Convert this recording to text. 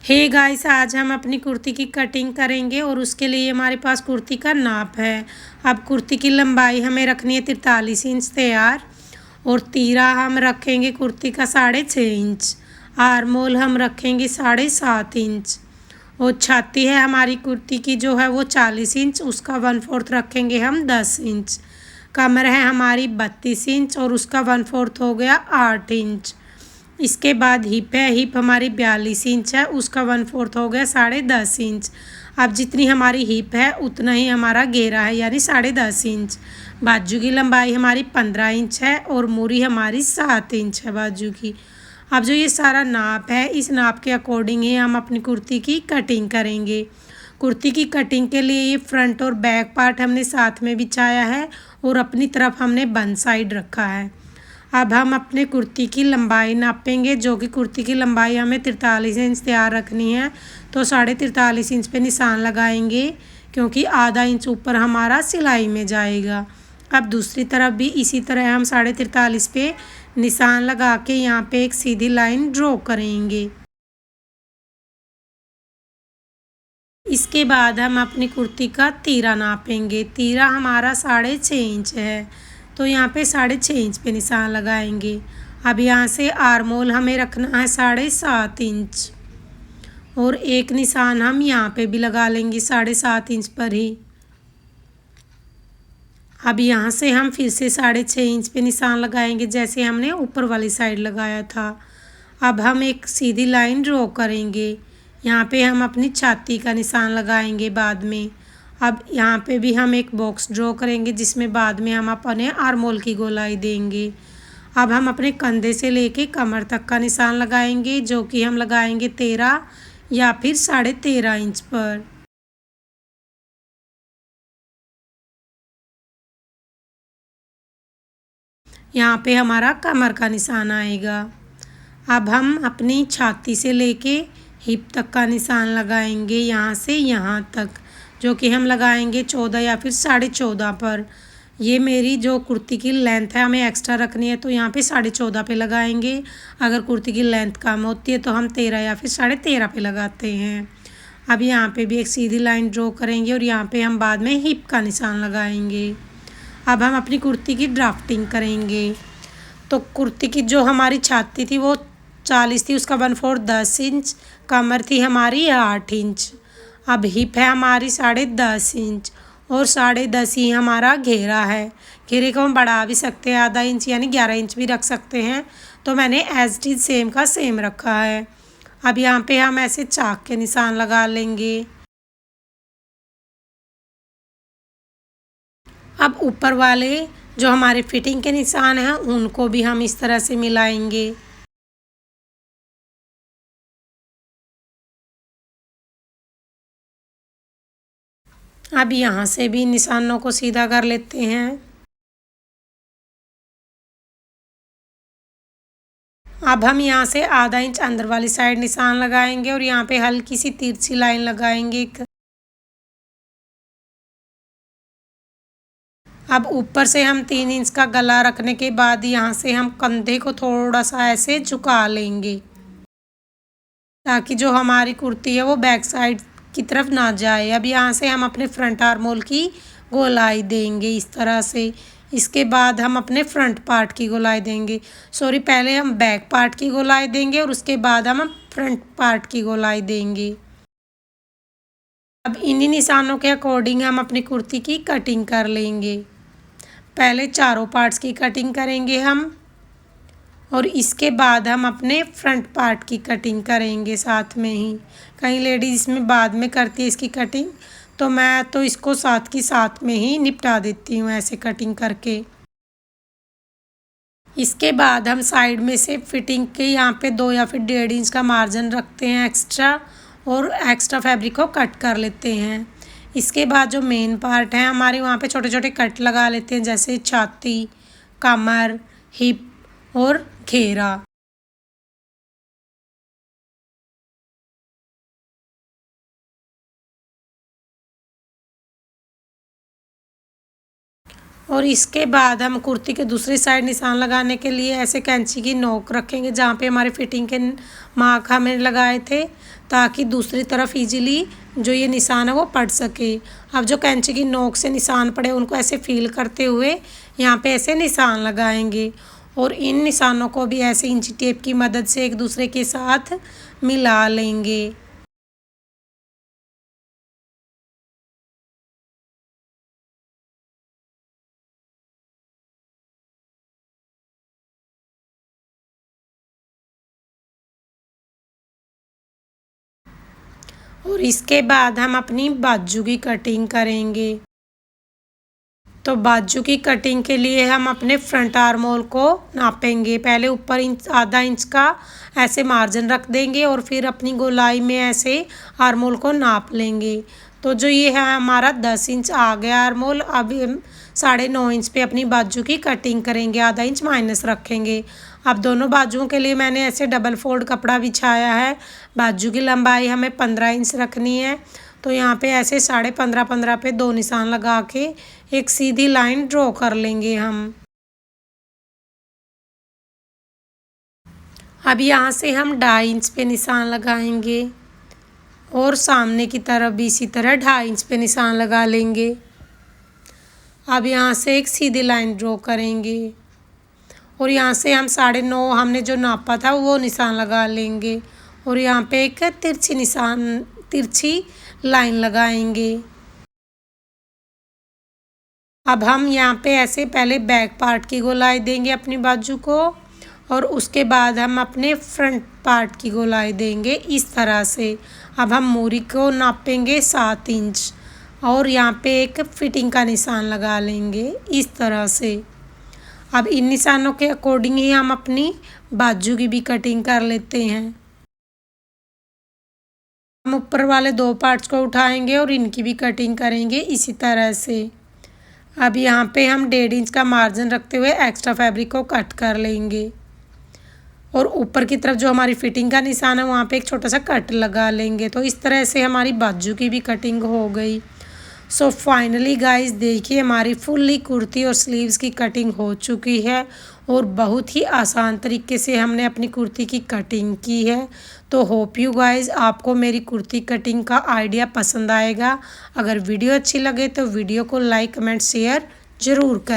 Hey guys, आज हम अपनी कुर्ती की कटिंग करेंगे और उसके लिए हमारे पास कुर्ती का नाप है। अब कुर्ती की लंबाई हमें रखनी है 43 इंच तैयार और तीरा हम रखेंगे कुर्ती का 6.5 इंच। आर्मोल हम रखेंगे 7.5 इंच और छाती है हमारी कुर्ती की जो है वो 40 इंच, उसका 1/4 रखेंगे हम 10 इंच। कमर है हमारी 32 इंच और उसका 1/4 हो गया 8 इंच। इसके बाद हिप है, हिप हमारी 42 इंच है, उसका 1/4 हो गया 10.5 इंच। अब जितनी हमारी हिप है उतना ही हमारा घेरा है यानी 10.5 इंच। बाजू की लंबाई हमारी 15 इंच है और मूरी हमारी 7 इंच है बाजू की। अब जो ये सारा नाप है, इस नाप के अकॉर्डिंग ही हम अपनी कुर्ती की कटिंग करेंगे। कुर्ती की कटिंग के लिए ये फ्रंट और बैक पार्ट हमने साथ में बिछाया है और अपनी तरफ हमने बन साइड रखा है। अब हम अपने कुर्ती की लंबाई नापेंगे, जो कि कुर्ती की लंबाई हमें 43 इंच तैयार रखनी है, तो 43.5 इंच पे निशान लगाएंगे क्योंकि आधा इंच ऊपर हमारा सिलाई में जाएगा। अब दूसरी तरफ भी इसी तरह हम 43.5 पे निशान लगा के यहाँ पे एक सीधी लाइन ड्रॉ करेंगे। इसके बाद हम अपनी कुर्ती का तीरा नापेंगे। तीरा हमारा 6.5 इंच है, तो यहाँ पे 6.5 इंच पे निशान लगाएंगे। अब यहाँ से आर्मोल हमें रखना है 7.5 इंच और एक निशान हम यहाँ पे भी लगा लेंगे 7.5 इंच पर ही। अब यहाँ से हम फिर से 6.5 इंच पे निशान लगाएंगे जैसे हमने ऊपर वाली साइड लगाया था। अब हम एक सीधी लाइन ड्रॉ करेंगे। यहाँ पे हम अपनी छाती का निशान लगाएंगे बाद में। अब यहाँ पे भी हम एक बॉक्स ड्रॉ करेंगे जिसमें बाद में हम अपने आर्मोल की गोलाई देंगे। अब हम अपने कंधे से लेके कमर तक का निशान लगाएंगे, जो कि हम लगाएंगे 13 या फिर 13.5 इंच पर। यहाँ पे हमारा कमर का निशान आएगा। अब हम अपनी छाती से लेके हिप तक का निशान लगाएंगे यहाँ से यहाँ तक, जो कि हम लगाएंगे 14 या फिर 14.5 पर। ये मेरी जो कुर्ती की लेंथ है हमें एक्स्ट्रा रखनी है, तो यहाँ पे 14.5 पे लगाएंगे। अगर कुर्ती की लेंथ कम होती है तो हम 13 या फिर 13.5 पे लगाते हैं। अब यहाँ पे भी एक सीधी लाइन ड्रॉ करेंगे और यहाँ पे हम बाद में हिप का निशान लगाएंगे। अब हम अपनी कुर्ती की ड्राफ्टिंग करेंगे। तो कुर्ती की जो हमारी छाती थी वो 40 थी, उसका 1/4 10 इंच। कमर थी हमारी 8 इंच। अब हिप है हमारी 10.5 इंच और 10.5 ही हमारा घेरा है। घेरे को हम बढ़ा भी सकते हैं आधा इंच यानी 11 इंच भी रख सकते हैं, तो मैंने एज इट इज सेम का सेम रखा है। अब यहाँ पे हम ऐसे चाक के निशान लगा लेंगे। अब ऊपर वाले जो हमारे फिटिंग के निशान हैं उनको भी हम इस तरह से मिलाएंगे। अब यहाँ से भी निशानों को सीधा कर लेते हैं। अब हम यहाँ से आधा इंच अंदर वाली साइड निशान लगाएंगे और यहाँ पे हल्की सी तिरछी लाइन लगाएंगे एक। अब ऊपर से हम 3 इंच का गला रखने के बाद यहाँ से हम कंधे को थोड़ा सा ऐसे झुका लेंगे ताकि जो हमारी कुर्ती है वो बैक साइड की तरफ ना जाए। अब यहाँ से हम अपने फ्रंट आर्मोल की गोलाई देंगे इस तरह से। इसके बाद हम अपने फ्रंट पार्ट की गोलाई देंगे, सॉरी पहले हम बैक पार्ट की गोलाई देंगे और उसके बाद हम फ्रंट पार्ट की गोलाई देंगे। अब इन्हीं निशानों के अकॉर्डिंग हम अपनी कुर्ती की कटिंग कर लेंगे। पहले चारों पार्ट्स की कटिंग करेंगे हम और इसके बाद हम अपने फ्रंट पार्ट की कटिंग करेंगे साथ में ही। कई लेडीज़ इसमें बाद में करती है इसकी कटिंग, तो मैं तो इसको साथ की साथ में ही निपटा देती हूँ ऐसे कटिंग करके। इसके बाद हम साइड में से फिटिंग के यहाँ पे 2 या फिर 1.5 इंच का मार्जिन रखते हैं एक्स्ट्रा और एक्स्ट्रा फैब्रिक को कट कर लेते हैं। इसके बाद जो मेन पार्ट है हमारे वहाँ पे छोटे छोटे कट लगा लेते हैं, जैसे छाती, कमर, हिप और घेरा। और इसके बाद हम कुर्ती के दूसरी साइड निशान लगाने के लिए ऐसे कैंची की नोक रखेंगे जहाँ पे हमारे फिटिंग के मार्क हमें लगाए थे, ताकि दूसरी तरफ इजीली जो ये निशान है वो पड़ सके। अब जो कैंची की नोक से निशान पड़े उनको ऐसे फील करते हुए यहाँ पे ऐसे निशान लगाएंगे और इन निशानों को भी ऐसे इंची टेप की मदद से एक दूसरे के साथ मिला लेंगे। और इसके बाद हम अपनी बाजू की कटिंग करेंगे। तो बाजू की कटिंग के लिए हम अपने फ्रंट आर्म होल को नापेंगे। पहले ऊपर इंच आधा इंच का ऐसे मार्जिन रख देंगे और फिर अपनी गोलाई में ऐसे आर्म होल को नाप लेंगे। तो जो ये है हमारा 10 इंच आ गया आर्म होल। अब हम 9.5 इंच पे अपनी बाजू की कटिंग करेंगे, आधा इंच माइनस रखेंगे। अब दोनों बाजुओं के लिए मैंने ऐसे डबल फोल्ड कपड़ा बिछाया है। बाजू की लंबाई हमें 15 इंच रखनी है। तो यहाँ पे ऐसे 15.5 पे 2 निशान लगा के एक सीधी लाइन ड्रॉ कर लेंगे हम। अब यहाँ से हम 2.5 इंच पे निशान लगाएंगे और सामने की तरफ भी इसी तरह 2.5 इंच पे निशान लगा लेंगे। अब यहाँ से एक सीधी लाइन ड्रॉ करेंगे और यहाँ से हम 9.5 हमने जो नापा था वो निशान लगा लेंगे और यहाँ पे एक तिरछी लाइन लगाएंगे। अब हम यहाँ पे ऐसे पहले बैक पार्ट की गोलाई देंगे अपनी बाजू को और उसके बाद हम अपने फ्रंट पार्ट की गोलाई देंगे इस तरह से। अब हम मूरी को नापेंगे 7 इंच और यहाँ पे एक फिटिंग का निशान लगा लेंगे इस तरह से। अब इन निशानों के अकॉर्डिंग ही हम अपनी बाजू की भी कटिंग कर लेते हैं। हम ऊपर वाले 2 पार्ट्स को उठाएंगे और इनकी भी कटिंग करेंगे इसी तरह से। अब यहाँ पे हम 1.5 इंच का मार्जिन रखते हुए एक्स्ट्रा फैब्रिक को कट कर लेंगे और ऊपर की तरफ जो हमारी फिटिंग का निशान है वहाँ पे एक छोटा सा कट लगा लेंगे। तो इस तरह से हमारी बाजू की भी कटिंग हो गई। सो फाइनली गाइस देखिए हमारी फुल्ली कुर्ती और स्लीव्स की कटिंग हो चुकी है और बहुत ही आसान तरीके से हमने अपनी कुर्ती की कटिंग की है। तो होप यू गाइस आपको मेरी कुर्ती कटिंग का आइडिया पसंद आएगा। अगर वीडियो अच्छी लगे तो वीडियो को लाइक कमेंट शेयर ज़रूर करें।